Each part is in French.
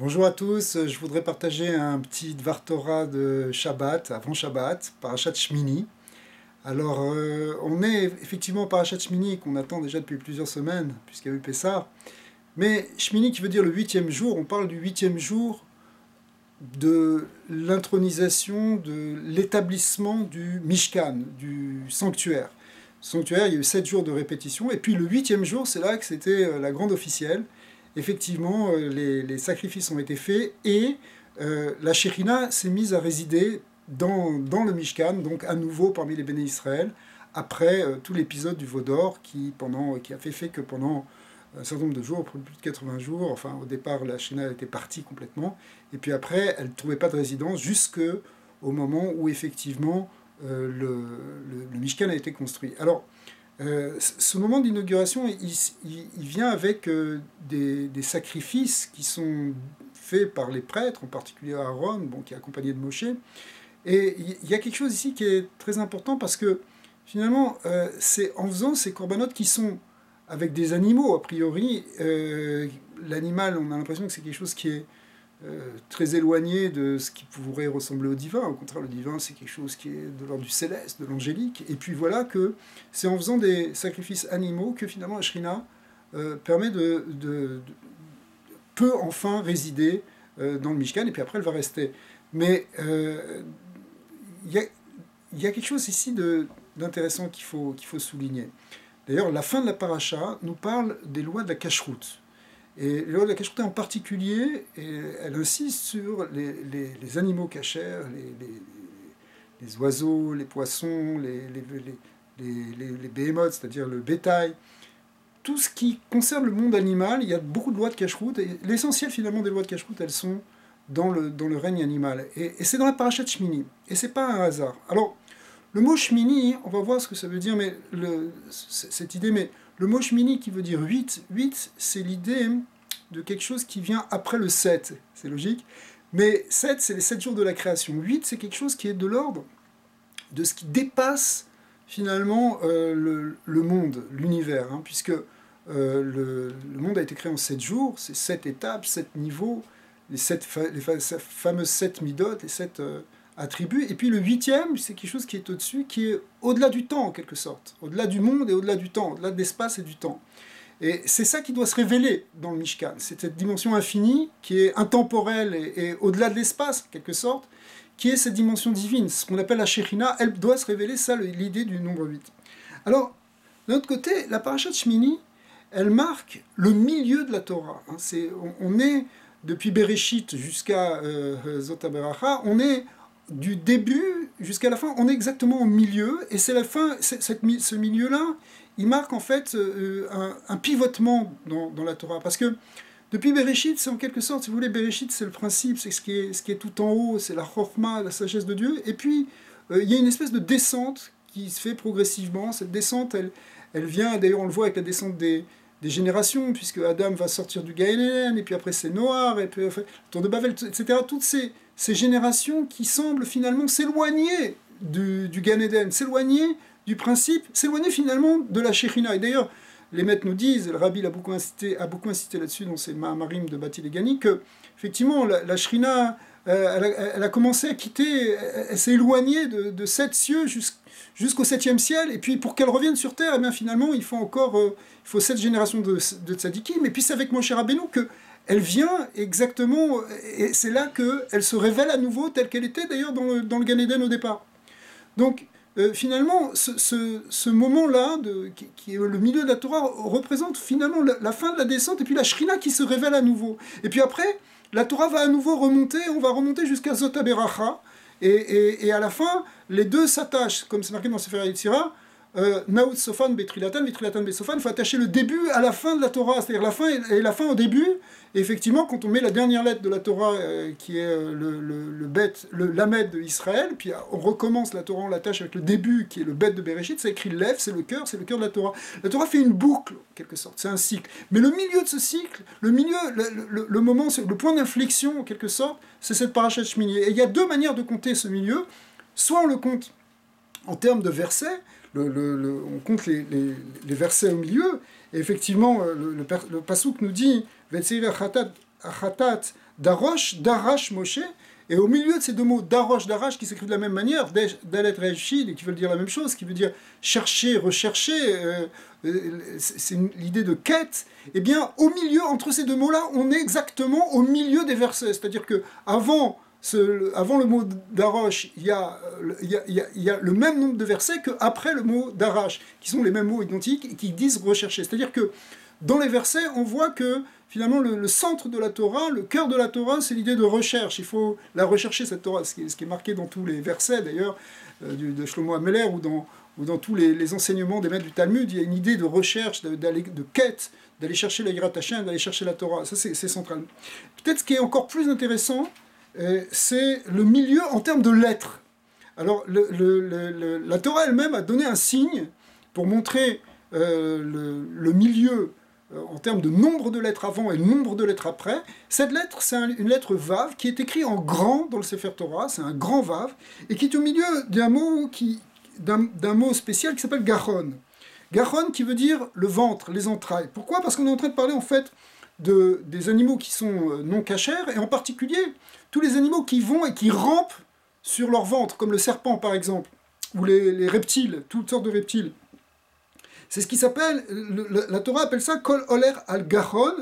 Bonjour à tous, je voudrais partager un petit Dvar Torah de Shabbat, avant Shabbat, Parashat Shmini. Alors, on est effectivement au Parashat Shmini qu'on attend déjà depuis plusieurs semaines, puisqu'il y a eu Pessah. Mais Shmini qui veut dire le huitième jour, on parle du huitième jour de l'intronisation, de l'établissement du Mishkan, du sanctuaire. Sanctuaire, il y a eu 7 jours de répétition, et puis le huitième jour, c'est là que c'était la grande officielle. Effectivement, les sacrifices ont été faits, et la Shekhinah s'est mise à résider dans le Mishkan, donc à nouveau parmi les béné Israël, après tout l'épisode du veau d'or qui a fait que pendant un certain nombre de jours, plus de 80 jours, enfin au départ la Shekhinah était partie complètement, et puis après elle ne trouvait pas de résidence jusqu'au moment où effectivement le Mishkan a été construit. Alors, ce moment d'inauguration, il vient avec des sacrifices qui sont faits par les prêtres, en particulier Aaron, qui est accompagné de Moshe. Et il y a quelque chose ici qui est très important parce que finalement, c'est en faisant ces corbanotes qui sont avec des animaux, a priori, l'animal, on a l'impression que c'est quelque chose qui est très éloigné de ce qui pourrait ressembler au divin. Au contraire, le divin, c'est quelque chose qui est de l'ordre du céleste, de l'angélique. Et puis voilà que c'est en faisant des sacrifices animaux que finalement la Shrina peut enfin résider dans le Mishkan, et puis après elle va rester. Mais il y a quelque chose ici d'intéressant qu'il faut souligner. D'ailleurs, la fin de la paracha nous parle des lois de la cacheroute. Et les lois de la cacheroute en particulier, elle insiste sur les animaux cachers, les oiseaux, les poissons, les behemoths, c'est-à-dire le bétail. Tout ce qui concerne le monde animal, il y a beaucoup de lois de cacheroute, et l'essentiel finalement des lois de cacheroute, elles sont dans le règne animal. Et c'est dans la parashat Shmini, et c'est pas un hasard. Alors, le mot Shmini, on va voir ce que ça veut dire, mais cette idée, mais le mot Shmini qui veut dire 8, c'est l'idée de quelque chose qui vient après le 7, c'est logique, mais 7, c'est les 7 jours de la création. 8, c'est quelque chose qui est de l'ordre de ce qui dépasse finalement le monde, l'univers, hein, puisque le monde a été créé en 7 jours, c'est 7 étapes, 7 niveaux, les fameuses 7 midot, les 7 attributs, et puis le 8e, c'est quelque chose qui est au-dessus, qui est au-delà du temps en quelque sorte, au-delà du monde et au-delà du temps, au-delà de l'espace et du temps. Et c'est ça qui doit se révéler dans le Mishkan, c'est cette dimension infinie qui est intemporelle et au-delà de l'espace en quelque sorte, qui est cette dimension divine, ce qu'on appelle la Shekhinah, elle doit se révéler, ça l'idée du nombre 8. Alors, d'un autre côté, la parashat Shmini, elle marque le milieu de la Torah. Hein, on est, depuis Bereshit jusqu'à Zot HaBeracha, on est du début jusqu'à la fin, on est exactement au milieu, et c'est la fin, ce milieu-là, il marque en fait un pivotement dans la Torah, parce que depuis Bereshit, c'est en quelque sorte, si vous voulez, Bereshit, c'est le principe, c'est ce qui est tout en haut, c'est la Chokhmah, la sagesse de Dieu, et puis il y a une espèce de descente qui se fait progressivement. Cette descente, elle vient, d'ailleurs on le voit avec la descente des générations, puisque Adam va sortir du Gan Eden, et puis après c'est Noar, et puis enfin, le tour de Babel, etc. Toutes ces générations qui semblent finalement s'éloigner du Gan Eden, s'éloigner du principe, s'éloigner finalement de la Shekhinah. Et d'ailleurs, les maîtres nous disent, le Rabbi a beaucoup insisté là-dessus dans ses Mahamarim de Bati Legani, que effectivement la Shekhinah, elle a commencé à quitter, elle s'est éloignée de 7 cieux jusqu'au 7e ciel, et puis pour qu'elle revienne sur terre, eh bien finalement il faut 7 générations de tzadikim, et puis c'est avec Moshe Rabbeinu qu'elle vient exactement, et c'est là qu'elle se révèle à nouveau telle qu'elle était d'ailleurs dans le Gan Eden au départ. Donc finalement, ce moment-là, qui est le milieu de la Torah, représente finalement la fin de la descente, et puis la Shekhinah qui se révèle à nouveau. Et puis après, la Torah va à nouveau remonter, on va remonter jusqu'à Zot HaBeracha, et à la fin, les deux s'attachent, comme c'est marqué dans Sefer Yetzirah, Naout Sofan Betrilatan, Betrilatan Besofan, il faut attacher le début à la fin de la Torah, c'est-à-dire la fin et la fin au début. Et effectivement, quand on met la dernière lettre de la Torah, qui est le Lamed de Israël, puis on recommence la Torah, on l'attache avec le début, qui est le Bet de Bereshit, ça écrit le Lev, c'est le cœur de la Torah. La Torah fait une boucle, en quelque sorte, c'est un cycle. Mais le milieu de ce cycle, le moment, le point d'inflexion, en quelque sorte, c'est cette parashat Shmini. Et il y a deux manières de compter ce milieu. Soit on le compte en termes de versets, on compte les versets au milieu, et effectivement, le Passouk nous dit Achatat Darosh, Darash Moshe. Et au milieu de ces deux mots, Darosh, Darash, qui s'écrivent de la même manière, Dalet Reshid, et qui veulent dire la même chose, qui veut dire chercher, rechercher, c'est l'idée de quête, eh bien, au milieu, entre ces deux mots-là, on est exactement au milieu des versets. C'est-à-dire que avant le mot Darosh, il y a le même nombre de versets qu'après le mot Darash, qui sont les mêmes mots identiques et qui disent rechercher. C'est-à-dire que dans les versets, on voit que finalement le centre de la Torah, le cœur de la Torah, c'est l'idée de recherche. Il faut la rechercher, cette Torah, ce qui est marqué dans tous les versets d'ailleurs, de Shlomo Ameler ou dans tous les enseignements des maîtres du Talmud. Il y a une idée de recherche, de quête, d'aller chercher la Yirat Hashem, d'aller chercher la Torah. Ça, c'est central. Peut-être ce qui est encore plus intéressant, c'est le milieu en termes de lettres. Alors, la Torah elle-même a donné un signe pour montrer le milieu en termes de nombre de lettres avant et nombre de lettres après. Cette lettre, c'est une lettre Vav qui est écrite en grand dans le Sefer Torah, c'est un grand Vav, et qui est au milieu d'un mot spécial qui s'appelle Garon. Garon qui veut dire le ventre, les entrailles. Pourquoi ? Parce qu'on est en train de parler en fait des animaux qui sont non cachers, et en particulier tous les animaux qui vont et qui rampent sur leur ventre, comme le serpent par exemple, ou les reptiles, toutes sortes de reptiles. C'est ce qui s'appelle, la Torah appelle ça Kol Oler al Garon,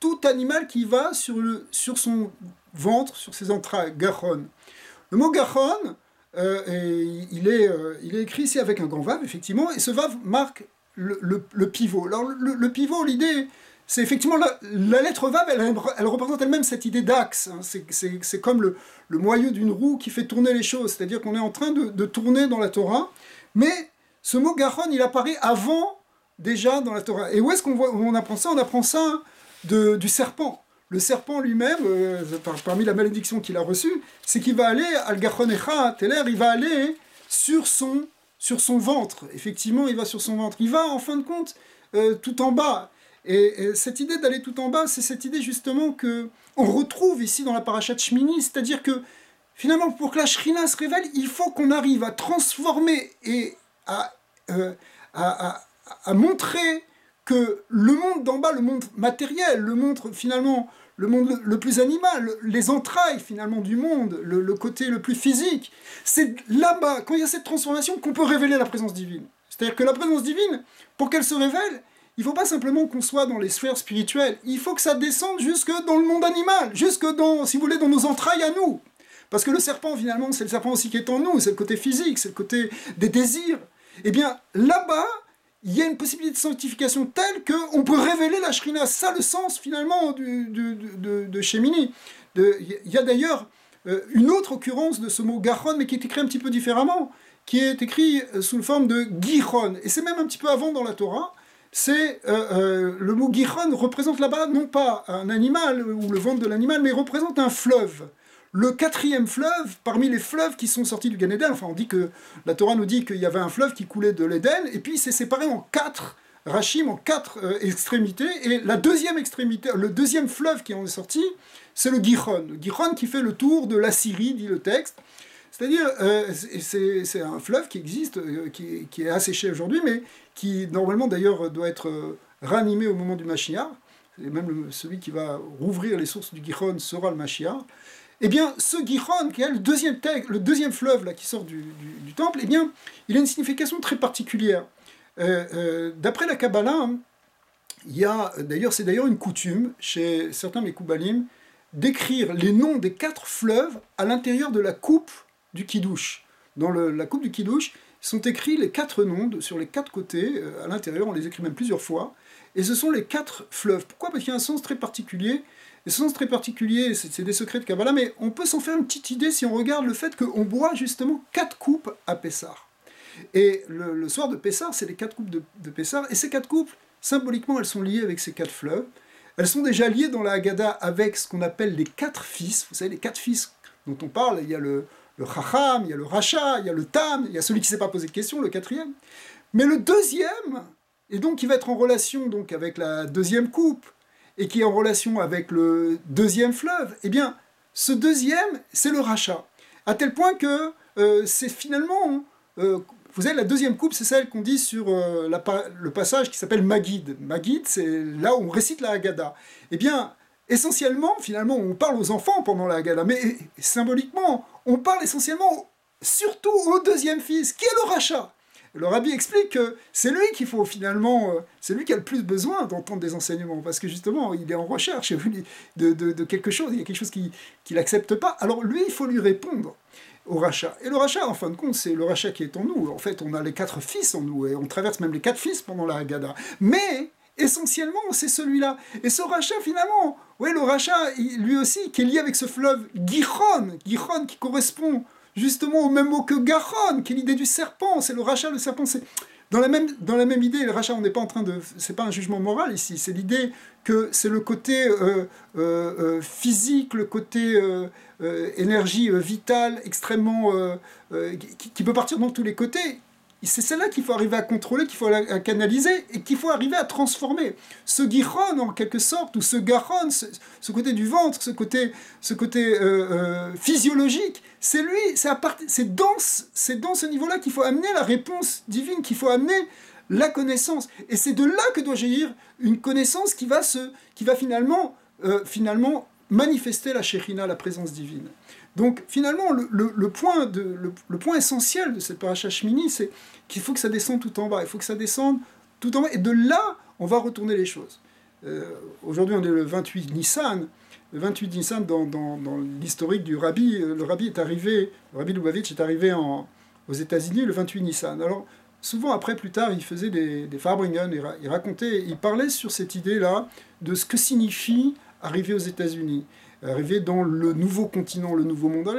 tout animal qui va sur son ventre, sur ses entrailles, Garon. Le mot Garon, il est écrit ici avec un grand vav, effectivement, et ce vav marque le pivot. Alors le pivot, l'idée, c'est effectivement la lettre vav, elle représente elle-même cette idée d'axe. Hein. C'est comme le moyeu d'une roue qui fait tourner les choses, c'est-à-dire qu'on est en train de tourner dans la Torah, mais ce mot Garon, il apparaît avant, déjà, dans la Torah. Et où est-ce qu'on apprend ça ? On apprend ça du serpent. Le serpent lui-même, parmi la malédiction qu'il a reçue, c'est qu'il va aller, Al-Gachonecha, Teler, il va aller sur son ventre. Effectivement, il va sur son ventre. Il va, en fin de compte, tout en bas. Et cette idée d'aller tout en bas, c'est cette idée justement qu'on retrouve ici dans la parashat Shmini, c'est-à-dire que, finalement, pour que la Shrina se révèle, il faut qu'on arrive à transformer et à montrer que le monde d'en bas, le monde matériel, le monde finalement, le monde le plus animal, les entrailles finalement du monde, le côté le plus physique, c'est là-bas, quand il y a cette transformation, qu'on peut révéler la présence divine. C'est-à-dire que la présence divine, pour qu'elle se révèle, il ne faut pas simplement qu'on soit dans les sphères spirituelles, il faut que ça descende jusque dans le monde animal, jusque dans, si vous voulez, dans nos entrailles à nous. Parce que le serpent, finalement, c'est le serpent aussi qui est en nous, c'est le côté physique, c'est le côté des désirs. Eh bien, là-bas, il y a une possibilité de sanctification telle qu'on peut révéler la Shrina. C'est ça le sens, finalement, de Shemini. Il y a d'ailleurs une autre occurrence de ce mot Garon, mais qui est écrit un petit peu différemment, qui est écrit sous forme de Giron. Et c'est même un petit peu avant dans la Torah. Le mot Giron représente là-bas non pas un animal ou le ventre de l'animal, mais représente un fleuve. Le quatrième fleuve, parmi les fleuves qui sont sortis du Gan Eden, enfin on dit que la Torah nous dit qu'il y avait un fleuve qui coulait de l'Éden, et puis c'est séparé en 4 rachim, en 4 extrémités, et la deuxième extrémité, le deuxième fleuve qui en est sorti, c'est le Giron. Le Giron qui fait le tour de l'Assyrie, dit le texte. C'est-à-dire, c'est un fleuve qui existe, qui est asséché aujourd'hui, mais qui normalement d'ailleurs doit être ranimé au moment du Mashiach. Et même celui qui va rouvrir les sources du Giron sera le Mashiach. Eh bien, ce Giron, qui est le deuxième fleuve là, qui sort du temple, eh bien, il a une signification très particulière. D'après la Kabbalah, c'est d'ailleurs une coutume chez certains Mekoubalim d'écrire les noms des 4 fleuves à l'intérieur de la coupe du Kiddush. Dans la coupe du Kiddush, sont écrits les 4 noms sur les 4 côtés, à l'intérieur, on les écrit même plusieurs fois, et ce sont les 4 fleuves. Pourquoi ? Parce qu'il y a un sens très particulier. Et ce sens très particulier, c'est des secrets de Kabbalah, mais on peut s'en faire une petite idée si on regarde le fait qu'on boit justement 4 coupes à Pessah. Et le soir de Pessah, c'est les 4 coupes de Pessah, et ces 4 coupes, symboliquement, elles sont liées avec ces 4 fleuves. Elles sont déjà liées dans la Haggadah avec ce qu'on appelle les 4 fils. Vous savez, les 4 fils dont on parle, il y a le Chacham, il y a le Racha, il y a le Tam, il y a celui qui ne s'est pas posé de question, le 4e. Mais le 2e, et donc qui va être en relation donc, avec la 2e coupe, et qui est en relation avec le 2e fleuve, eh bien, ce 2e, c'est le rachat. À tel point que c'est finalement... vous savez, la 2e coupe, c'est celle qu'on dit sur le passage qui s'appelle Magid. Magid, c'est là où on récite la Haggadah. Eh bien, essentiellement, finalement, on parle aux enfants pendant la Haggadah, mais symboliquement, on parle essentiellement, surtout au deuxième fils, qui est le rachat. Le rabbi explique que c'est lui qu'il faut finalement, c'est lui qui a le plus besoin d'entendre des enseignements, parce que justement, il est en recherche de quelque chose, il y a quelque chose qu'il n'accepte pas. Alors lui, il faut lui répondre au rachat. Et le rachat, en fin de compte, c'est le rachat qui est en nous. En fait, on a les 4 fils en nous, et on traverse même les 4 fils pendant la Haggadah. Mais, essentiellement, c'est celui-là. Et ce rachat, finalement, ouais, le rachat, lui aussi, qui est lié avec ce fleuve Gihon qui correspond justement au même mot que Garonne, qui est l'idée du serpent, c'est le rachat, le serpent, c'est dans la même idée, le rachat, on n'est pas en train de, c'est pas un jugement moral ici, c'est l'idée que c'est le côté physique, le côté énergie vitale extrêmement, qui peut partir dans tous les côtés. C'est celle-là qu'il faut arriver à contrôler, qu'il faut à canaliser et qu'il faut arriver à transformer. Ce guiron, en quelque sorte, ou ce garon, ce côté du ventre, ce côté physiologique, c'est lui, c'est dans ce niveau-là qu'il faut amener la réponse divine, qu'il faut amener la connaissance. Et c'est de là que doit jaillir une connaissance qui va finalement manifester la Shekhinah, la présence divine. Donc finalement, le point essentiel de cette paracha Shmini, c'est qu'il faut que ça descende tout en bas. Il faut que ça descende tout en bas. Et de là, on va retourner les choses. Aujourd'hui, on est le 28 Nissan. Le 28 Nissan, dans l'historique du Rabbi, le Rabbi Lubavitch est arrivé aux États-Unis le 28 Nissan. Alors, souvent, après, plus tard, il faisait des Farbringen, il racontait, il parlait sur cette idée-là de ce que signifie arriver aux États-Unis. Arriver dans le nouveau continent, le nouveau monde.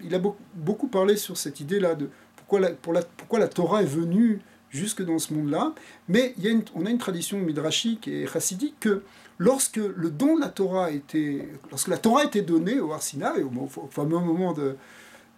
Il a beaucoup parlé sur cette idée-là de pourquoi la Torah est venue jusque dans ce monde-là. Mais on a une tradition midrashique et chassidique que lorsque la Torah était donnée au Har Sinaï, au fameux moment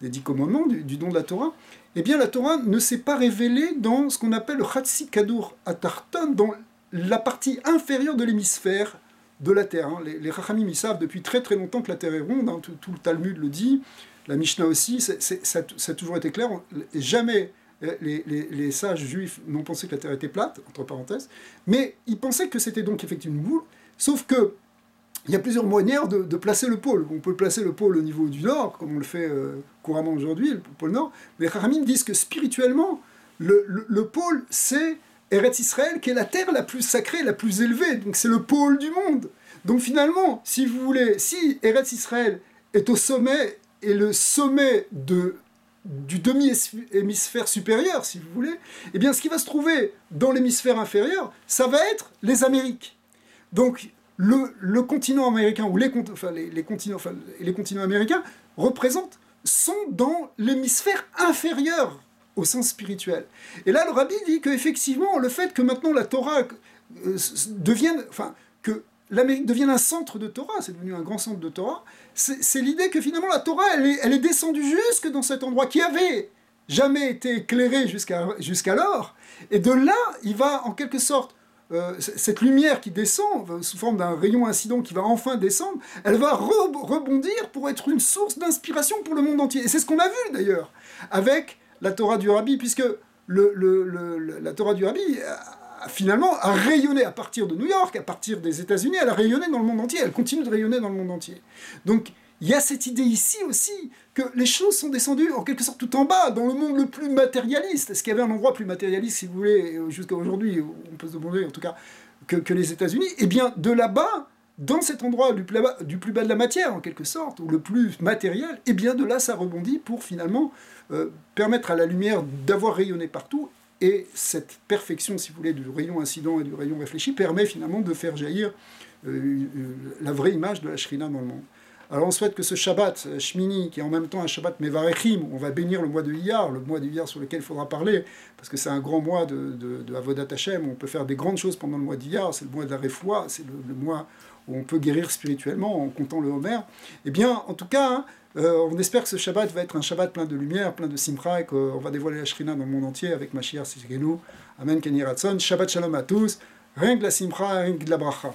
des 10 commandements, du don de la Torah, eh bien la Torah ne s'est pas révélée dans ce qu'on appelle le Chatsi Kadour Atarton, dans la partie inférieure de l'hémisphère de la Terre. Les Chachamim, ils savent depuis très très longtemps que la Terre est ronde, tout le Talmud le dit, la Mishnah aussi, ça a toujours été clair, jamais les sages juifs n'ont pensé que la Terre était plate, entre parenthèses, mais ils pensaient que c'était donc effectivement une boule, sauf que il y a plusieurs manières de placer le pôle. On peut placer le pôle au niveau du nord, comme on le fait couramment aujourd'hui, le pôle nord, mais les Chachamim disent que spirituellement, le pôle, c'est Eretz Israël, qui est la terre la plus sacrée, la plus élevée, donc c'est le pôle du monde. Donc finalement, si vous voulez, si Eretz Israël est au sommet, et le sommet du demi-hémisphère supérieur, si vous voulez, eh bien ce qui va se trouver dans l'hémisphère inférieur, ça va être les Amériques. Donc le continent américain, ou les continents américains, sont dans l'hémisphère inférieur, au sens spirituel. Et là, le Rabbi dit qu'effectivement, le fait que maintenant la Torah que l'Amérique devienne un centre de Torah, c'est devenu un grand centre de Torah, c'est l'idée que finalement la Torah, elle est descendue jusque dans cet endroit qui avait jamais été éclairé jusqu'alors, et de là, il va en quelque sorte, cette lumière qui descend, sous forme d'un rayon incident qui va enfin descendre, elle va rebondir pour être une source d'inspiration pour le monde entier. Et c'est ce qu'on a vu d'ailleurs, avec la Torah du Rabbi, puisque la Torah du Rabbi finalement a rayonné à partir de New York, à partir des États-Unis, elle a rayonné dans le monde entier, elle continue de rayonner dans le monde entier. Donc il y a cette idée ici aussi que les choses sont descendues en quelque sorte tout en bas, dans le monde le plus matérialiste. Est-ce qu'il y avait un endroit plus matérialiste, si vous voulez, jusqu'à aujourd'hui, on peut se demander en tout cas, que les États-Unis? Eh bien de là-bas, dans cet endroit du plus bas de la matière, en quelque sorte, ou le plus matériel, eh bien de là ça rebondit pour finalement permettre à la lumière d'avoir rayonné partout, et cette perfection, si vous voulez, du rayon incident et du rayon réfléchi permet finalement de faire jaillir la vraie image de la Shrina dans le monde. Alors on souhaite que ce Shabbat Shmini, qui est en même temps un Shabbat Mevarechim, on va bénir le mois de Iyar, le mois de Iyar sur lequel il faudra parler, parce que c'est un grand mois de Avodat Hashem, on peut faire des grandes choses pendant le mois d'Iyar, c'est le mois de la Refoua, c'est le mois où on peut guérir spirituellement en comptant le Homer. Eh bien, en tout cas, on espère que ce Shabbat va être un Shabbat plein de lumière, plein de simcha, et qu'on va dévoiler la Shrina dans le monde entier avec Mashiach Tzidkenu. Amen, Ken Yiratzon. Shabbat Shalom à tous. Rien que la simcha, rien que de la bracha.